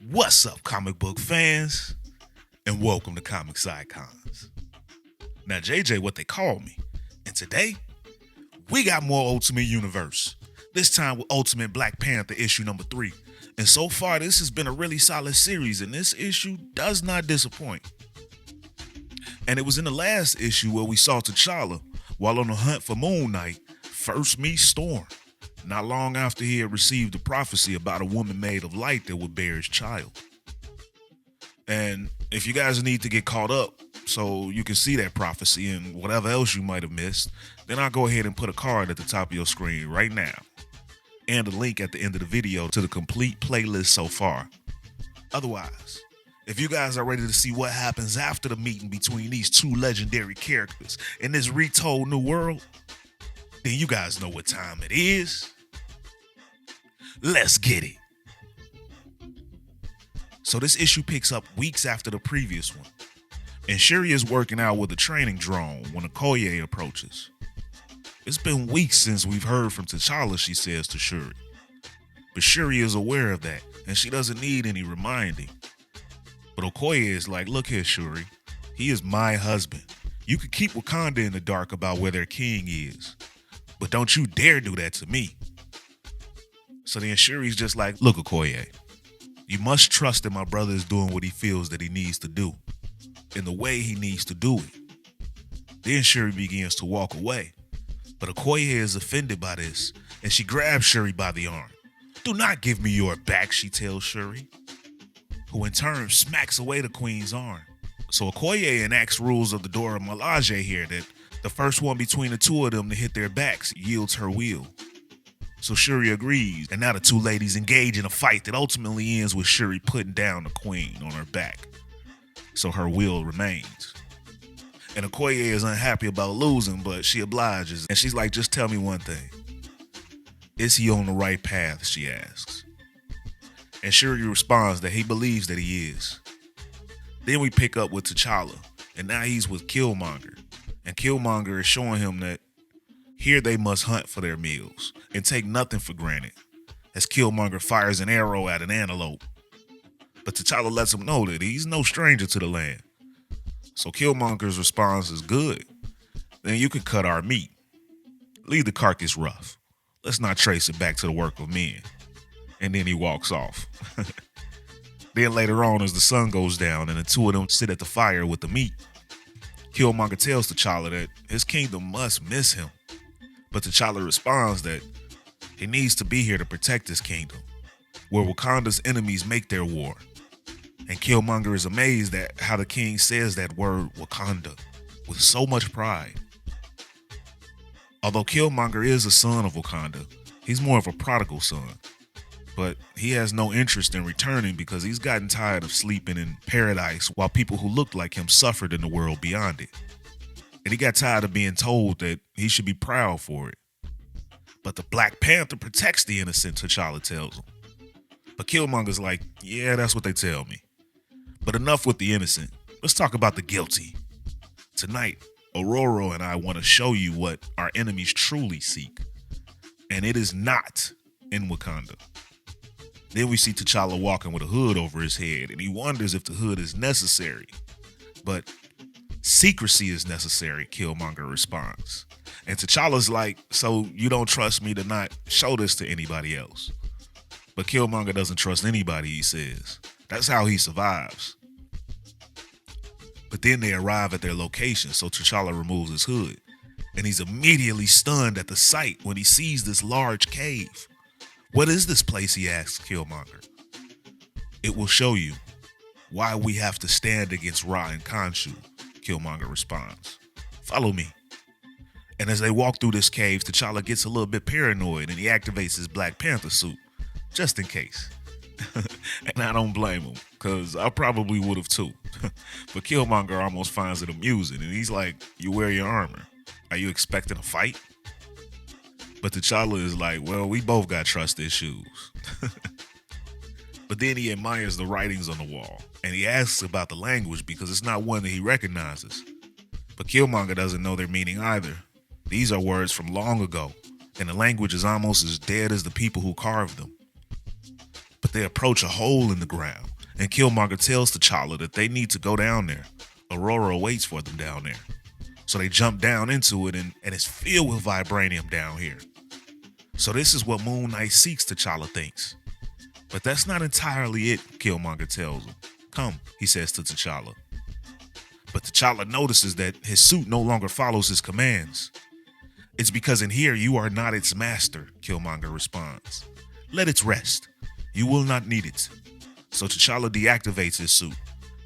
What's up, comic book fans? And welcome to Comics Icons. Now, JJ, what they call me. And today, we got more Ultimate Universe. This time with Ultimate Black Panther issue number 3. And so far, this has been a really solid series, and this issue does not disappoint. And it was in the last issue where we saw T'Challa, while on the hunt for Moon Knight, first meet Storm, not long after he had received a prophecy about a woman made of light that would bear his child. And if you guys need to get caught up so you can see that prophecy and whatever else you might have missed, then I'll go ahead and put a card at the top of your screen right now, and a link at the end of the video to the complete playlist so far. Otherwise, if you guys are ready to see what happens after the meeting between these two legendary characters in this retold new world, then you guys know what time it is. Let's get it. So this issue picks up weeks after the previous one, and Shuri is working out with a training drone when Okoye approaches. It's been weeks since we've heard from T'Challa, she says to Shuri. But Shuri is aware of that, and she doesn't need any reminding. But Okoye is like, look here, Shuri, he is my husband. You could keep Wakanda in the dark about where their king is, but don't you dare do that to me. So then Shuri's just like, look, Okoye, you must trust that my brother is doing what he feels that he needs to do, in the way he needs to do it. Then Shuri begins to walk away, but Okoye is offended by this, and she grabs Shuri by the arm. Do not give me your back, she tells Shuri, who in turn smacks away the queen's arm. So Okoye enacts rules of the Dora Milaje here that the first one between the two of them to hit their backs yields her will. So Shuri agrees, and now the two ladies engage in a fight that ultimately ends with Shuri putting down the queen on her back. So her will remains. And Okoye is unhappy about losing, but she obliges, and she's like, just tell me one thing. Is he on the right path, she asks. And Shuri responds that he believes that he is. Then we pick up with T'Challa, and now he's with Killmonger. And Killmonger is showing him that here they must hunt for their meals and take nothing for granted, as Killmonger fires an arrow at an antelope. But T'Challa lets him know that he's no stranger to the land. So Killmonger's response is, good. Then you can cut our meat. Leave the carcass rough. Let's not trace it back to the work of men. And then he walks off. Then later on, as the sun goes down and the two of them sit at the fire with the meat, Killmonger tells T'Challa that his kingdom must miss him. But T'Challa responds that he needs to be here to protect his kingdom, where Wakanda's enemies make their war. And Killmonger is amazed at how the king says that word Wakanda with so much pride. Although Killmonger is a son of Wakanda, he's more of a prodigal son. But he has no interest in returning because he's gotten tired of sleeping in paradise while people who looked like him suffered in the world beyond it. And he got tired of being told that he should be proud for it. But the Black Panther protects the innocent, T'Challa tells him. But Killmonger's like, yeah, that's what they tell me. But enough with the innocent. Let's talk about the guilty. Tonight, Aurora and I want to show you what our enemies truly seek. And it is not in Wakanda. Then we see T'Challa walking with a hood over his head, and he wonders if the hood is necessary. But secrecy is necessary, Killmonger responds. And T'Challa's like, so you don't trust me to not show this to anybody else? But Killmonger doesn't trust anybody, he says. That's how he survives. But then they arrive at their location, so T'Challa removes his hood. And he's immediately stunned at the sight when he sees this large cave. What is this place, he asks Killmonger. It will show you why we have to stand against Ra and Khonshu, Killmonger responds. Follow me. And as they walk through this cave, T'Challa gets a little bit paranoid and he activates his Black Panther suit, just in case. And I don't blame him, because I probably would have too. But Killmonger almost finds it amusing, and he's like, you wear your armor. Are you expecting a fight? But T'Challa is like, well, we both got trust issues. But then he admires the writings on the wall, and he asks about the language because it's not one that he recognizes. But Killmonger doesn't know their meaning either. These are words from long ago, and the language is almost as dead as the people who carved them. But they approach a hole in the ground, And Killmonger tells T'Challa that they need to go down there. Aurora awaits for them down there. So they jump down into it, and it's filled with vibranium down here. So this is what Moon Knight seeks, T'Challa thinks. But that's not entirely it, Killmonger tells him. Come, he says to T'Challa. But T'Challa notices that his suit no longer follows his commands. It's because in here you are not its master, Killmonger responds. Let it rest. You will not need it. So T'Challa deactivates his suit.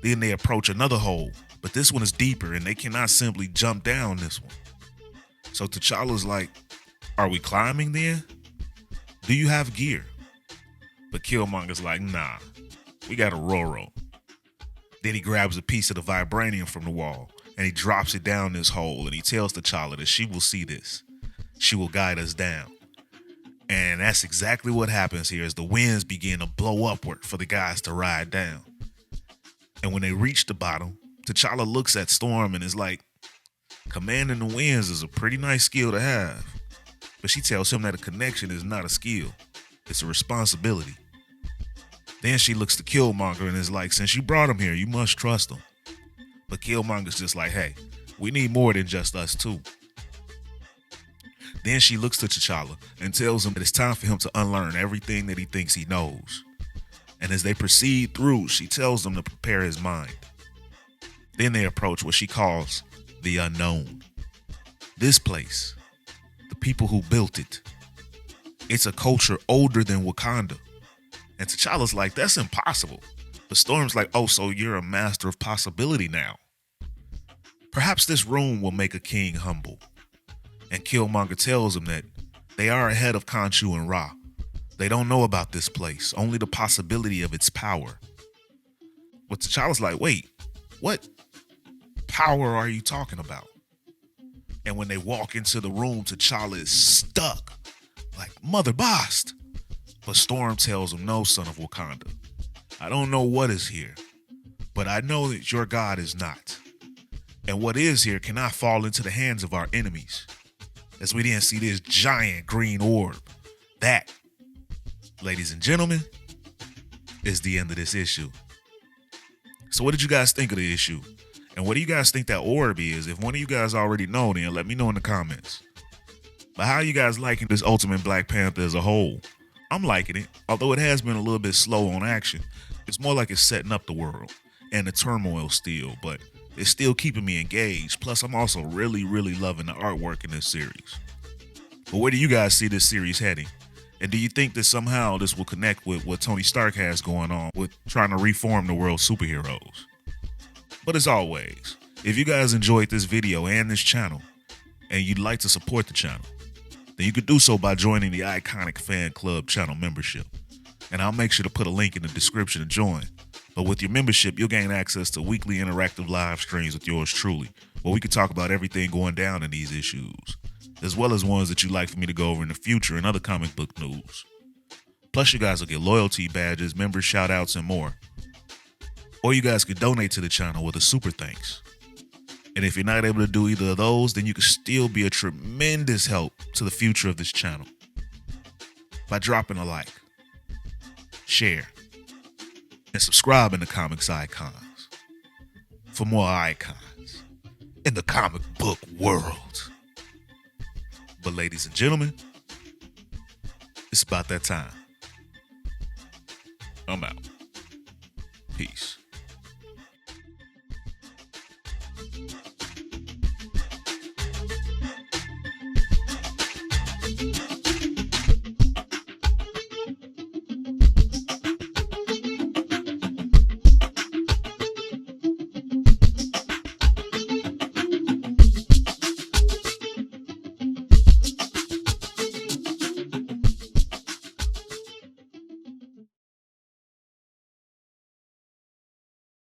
Then they approach another hole, but this one is deeper and they cannot simply jump down this one. So T'Challa's like, are we climbing then? Do you have gear? But Killmonger's like, nah, we got a Roro. Then he grabs a piece of the vibranium from the wall and he drops it down this hole, and he tells T'Challa that she will see this. She will guide us down. And that's exactly what happens here as the winds begin to blow upward for the guys to ride down. And when they reach the bottom, T'Challa looks at Storm and is like, commanding the winds is a pretty nice skill to have. But she tells him that a connection is not a skill. It's a responsibility. Then she looks to Killmonger and is like, since you brought him here, you must trust him. But Killmonger's just like, hey, we need more than just us two. Then she looks to T'Challa and tells him that it's time for him to unlearn everything that he thinks he knows. And as they proceed through, she tells him to prepare his mind. Then they approach what she calls the unknown. This place, the people who built it, it's a culture older than Wakanda. And T'Challa's like, that's impossible. But Storm's like, oh, so you're a master of possibility now. Perhaps this room will make a king humble. And Killmonger tells him that they are ahead of Khonshu and Ra. They don't know about this place, only the possibility of its power. But T'Challa's like, wait, what power are you talking about? And when they walk into the room, T'Challa is stuck, like Mother Bast. But Storm tells him, no, son of Wakanda. I don't know what is here, but I know that your God is not. And what is here cannot fall into the hands of our enemies. As we then see this giant green orb. That, ladies and gentlemen, is the end of this issue. So what did you guys think of the issue? And what do you guys think that orb is? If one of you guys already know, then let me know in the comments. But how are you guys liking this Ultimate Black Panther as a whole? I'm liking it, although it has been a little bit slow on action. It's more like it's setting up the world and the turmoil still, but it's still keeping me engaged. Plus, I'm also really, really loving the artwork in this series. But where do you guys see this series heading? And do you think that somehow this will connect with what Tony Stark has going on with trying to reform the world's superheroes? But as always, if you guys enjoyed this video and this channel, and you'd like to support the channel, then you could do so by joining the Iconic Fan Club channel membership. And I'll make sure to put a link in the description to join. But with your membership, you'll gain access to weekly interactive live streams with yours truly, where we can talk about everything going down in these issues, as well as ones that you'd like for me to go over in the future and other comic book news. Plus, you guys will get loyalty badges, member shoutouts, and more. Or you guys could donate to the channel with a super thanks. And if you're not able to do either of those, then you can still be a tremendous help to the future of this channel by dropping a like, share, and subscribe in the Comics Icons for more icons in the comic book world. But ladies and gentlemen, it's about that time. I'm out. Peace.